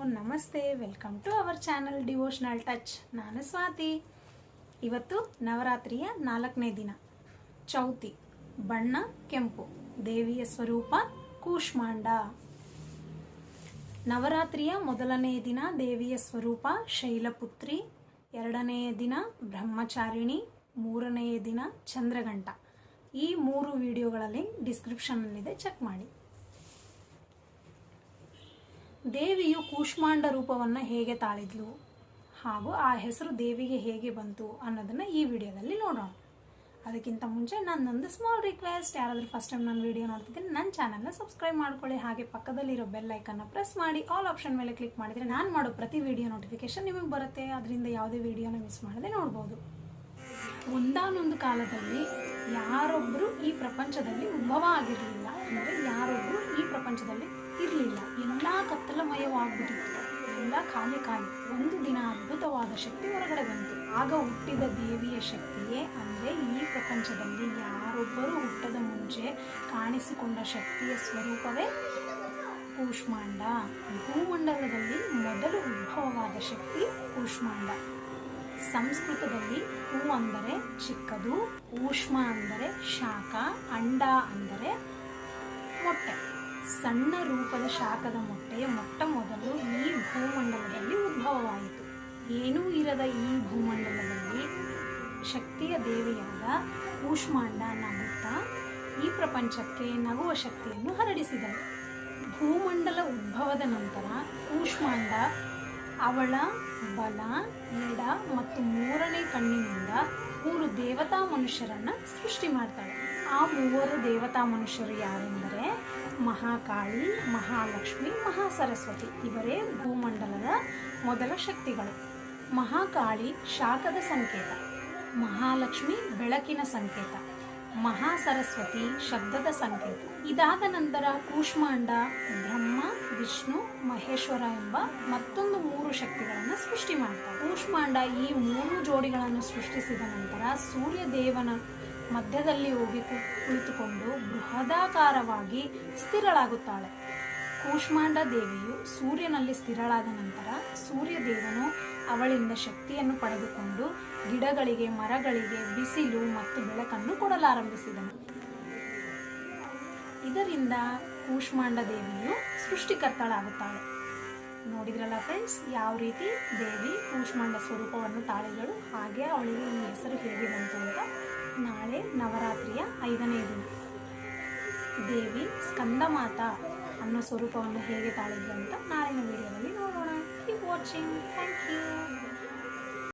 ನಮಸ್ತೆ, welcome to our channel devotional touch. ನಾನು ಸ್ವಾತಿ. ಇವತ್ತು ನವರಾತ್ರಿಯ 4ನೇ ದಿನ, ಚೌತಿ. ಬಣ್ಣ ಕೆಂಪು. ದೇವಿಯ ಸ್ವರೂಪ ಕೂಷ್ಮಾಂಡ. ನವರಾತ್ರಿಯ ಮೊದಲನೆಯ ದಿನ ದೇವಿಯ ಸ್ವರೂಪ ಶೈಲಪುತ್ರಿ, 2ನೆಯ ದಿನ ಬ್ರಹ್ಮಚಾರಿಣಿ, 3ನೆಯ ದಿನ ಚಂದ್ರಘಂಟ. ಈ 3 ವಿಡಿಯೋಗಳಲ್ಲಿ ಡಿಸ್ಕ್ರಿಪ್ಷನ್ನಲ್ಲಿದೆ, ಚೆಕ್ ಮಾಡಿ. ದೇವಿಯು ಕೂಷ್ಮಾಂಡ ರೂಪವನ್ನು ಹೇಗೆ ತಾಳಿದ್ಲು ಹಾಗೂ ಆ ಹೆಸರು ದೇವಿಗೆ ಹೇಗೆ ಬಂತು ಅನ್ನೋದನ್ನು ಈ ವಿಡಿಯೋದಲ್ಲಿ ನೋಡೋಣ. ಅದಕ್ಕಿಂತ ಮುಂಚೆ ನನ್ನೊಂದು ಸ್ಮಾಲ್ ರಿಕ್ವೆಸ್ಟ್, ಯಾರಾದರೂ ಫಸ್ಟ್ ಟೈಮ್ ನಾನು ವಿಡಿಯೋ ನೋಡ್ತಿದ್ದೀನಿ ನನ್ನ ಚಾನಲ್ನ ಸಬ್ಸ್ಕ್ರೈಬ್ ಮಾಡ್ಕೊಳ್ಳಿ. ಹಾಗೆ ಪಕ್ಕದಲ್ಲಿರೋ ಬೆಲ್ ಐಕನ್ನ ಪ್ರೆಸ್ ಮಾಡಿ ಆಲ್ ಆಪ್ಷನ್ ಮೇಲೆ ಕ್ಲಿಕ್ ಮಾಡಿದರೆ ನಾನು ಮಾಡೋ ಪ್ರತಿ ವಿಡಿಯೋ ನೋಟಿಫಿಕೇಶನ್ ನಿಮಗೆ ಬರುತ್ತೆ. ಅದರಿಂದ ಯಾವುದೇ ವಿಡಿಯೋನ ಮಿಸ್ ಮಾಡದೆ ನೋಡ್ಬೋದು. ಒಂದಾನೊಂದು ಕಾಲದಲ್ಲಿ ಯಾರೊಬ್ಬರು ಈ ಪ್ರಪಂಚದಲ್ಲಿ ಉದ್ಭವ ಆಗಿರಲಿಲ್ಲ, ಅಂದರೆ ಯಾರೊಬ್ಬರು ಈ ಪ್ರಪಂಚದಲ್ಲಿ ಇರಲಿಲ್ಲ. ಎಲ್ಲ ಕತ್ತಲಮಯವಾಗ್ಬಿಟ್ಟಿತ್ತು, ಎಲ್ಲ ಖಾಲಿ. ಒಂದು ದಿನ ಅದ್ಭುತವಾದ ಶಕ್ತಿ ಹೊರಗಡೆ ಬಂತು. ಆಗ ಹುಟ್ಟಿದ ದೇವಿಯ ಶಕ್ತಿಯೇ, ಅಂದರೆ ಈ ಪ್ರಪಂಚದಲ್ಲಿ ಯಾರೊಬ್ಬರು ಹುಟ್ಟದ ಮುಂಚೆ ಕಾಣಿಸಿಕೊಂಡ ಶಕ್ತಿಯ ಸ್ವರೂಪವೇ ಕೂಷ್ಮಾಂಡ. ಭೂಮಂಡಲದಲ್ಲಿ ಮೊದಲು ಉದ್ಭವವಾದ ಶಕ್ತಿ ಕೂಷ್ಮಾಂಡ. ಸಂಸ್ಕೃತದಲ್ಲಿ ಹೂ ಅಂದರೆ ಚಿಕ್ಕದು, ಊಷ್ಮ ಅಂದರೆ ಶಾಖ, ಅಂಡ ಅಂದರೆ ಮೊಟ್ಟೆ. ಸಣ್ಣ ರೂಪದ ಶಾಖದ ಮೊಟ್ಟೆ ಮೊಟ್ಟ ಮೊದಲು ಈ ಭೂಮಂಡಲದಲ್ಲಿ ಉದ್ಭವವಾಯಿತು. ಏನೂ ಇರದ ಈ ಭೂಮಂಡಲದಲ್ಲಿ ಶಕ್ತಿಯ ದೇವಿಯಾದ ಕೂಷ್ಮಾಂಡ ನಗುತ್ತಾ ಈ ಪ್ರಪಂಚಕ್ಕೆ ನಗುವ ಶಕ್ತಿಯನ್ನು ಹರಡಿಸಿದಳು. ಭೂಮಂಡಲ ಉದ್ಭವದ ನಂತರ ಕೂಷ್ಮಾಂಡ ಅವಳ ಬಲ, ಎಡ ಮತ್ತು 3ನೇ ಕಣ್ಣಿನಿಂದ 3 ದೇವತಾ ಮನುಷ್ಯರನ್ನು ಸೃಷ್ಟಿ ಮಾಡ್ತಾಳೆ. ಆ 3 ದೇವತಾ ಮನುಷ್ಯರು ಯಾರೆಂದರೆ ಮಹಾಕಾಳಿ, ಮಹಾಲಕ್ಷ್ಮಿ, ಮಹಾಸರಸ್ವತಿ. ಇವರೇ ಭೂಮಂಡಲದ ಮೊದಲ ಶಕ್ತಿಗಳು. ಮಹಾಕಾಳಿ ಶಾಖದ ಸಂಕೇತ, ಮಹಾಲಕ್ಷ್ಮಿ ಬೆಳಕಿನ ಸಂಕೇತ, ಮಹಾಸರಸ್ವತಿ ಶಬ್ದದ ಸಂಕೇತ. ಇದಾದ ನಂತರ ಕೂಷ್ಮಾಂಡ ಬ್ರಹ್ಮ, ವಿಷ್ಣು, ಮಹೇಶ್ವರ ಎಂಬ ಮತ್ತೊಂದು 3 ಶಕ್ತಿಗಳನ್ನು ಸೃಷ್ಟಿ ಮಾಡ್ತಾರೆ. ಕೂಷ್ಮಾಂಡ ಈ 3 ಜೋಡಿಗಳನ್ನು ಸೃಷ್ಟಿಸಿದ ನಂತರ ಸೂರ್ಯದೇವನ ಮಧ್ಯದಲ್ಲಿ ಹೋಗಿ ಕುಳಿತುಕೊಂಡು ಬೃಹದಾಕಾರವಾಗಿ ಸ್ಥಿರಳಾಗುತ್ತಾಳೆ. ಕೂಷ್ಮಾಂಡ ದೇವಿಯು ಸೂರ್ಯನಲ್ಲಿ ಸ್ಥಿರಳಾದ ನಂತರ ಸೂರ್ಯದೇವನು ಅವಳಿಂದ ಶಕ್ತಿಯನ್ನು ಪಡೆದುಕೊಂಡು ಗಿಡಗಳಿಗೆ, ಮರಗಳಿಗೆ ಬಿಸಿಲು ಮತ್ತು ಬೆಳಕನ್ನು ಕೊಡಲಾರಂಭಿಸಿದನು. ಇದರಿಂದ ಕೂಷ್ಮಾಂಡ ದೇವಿಯು ಸೃಷ್ಟಿಕರ್ತಳಾಗುತ್ತಾಳೆ. ನೋಡಿದ್ರಲ್ಲ ಫ್ರೆಂಡ್ಸ್, ಯಾವ ರೀತಿ ದೇವಿ ಕೂಷ್ಮಾಂಡ ಸ್ವರೂಪವನ್ನು ತಾಳಿದಳು, ಹಾಗೆ ಅವಳಿಗೆ ಈ ಹೆಸರು ಹೇಗೆ ಬಂತು ಅಂತ. ನಾಳೆ ನವರಾತ್ರಿಯ 5ನೇ ದಿನ ದೇವಿ ಸ್ಕಂದಮಾತಾ ಅನ್ನೋ ಸ್ವರೂಪವನ್ನು ಹೇಗೆ ತಾಳಿದ್ರು ಅಂತ ನಾಳಿನ ವಿಡಿಯೋದಲ್ಲಿ ನೋಡೋಣ. Keep watching. Thank you.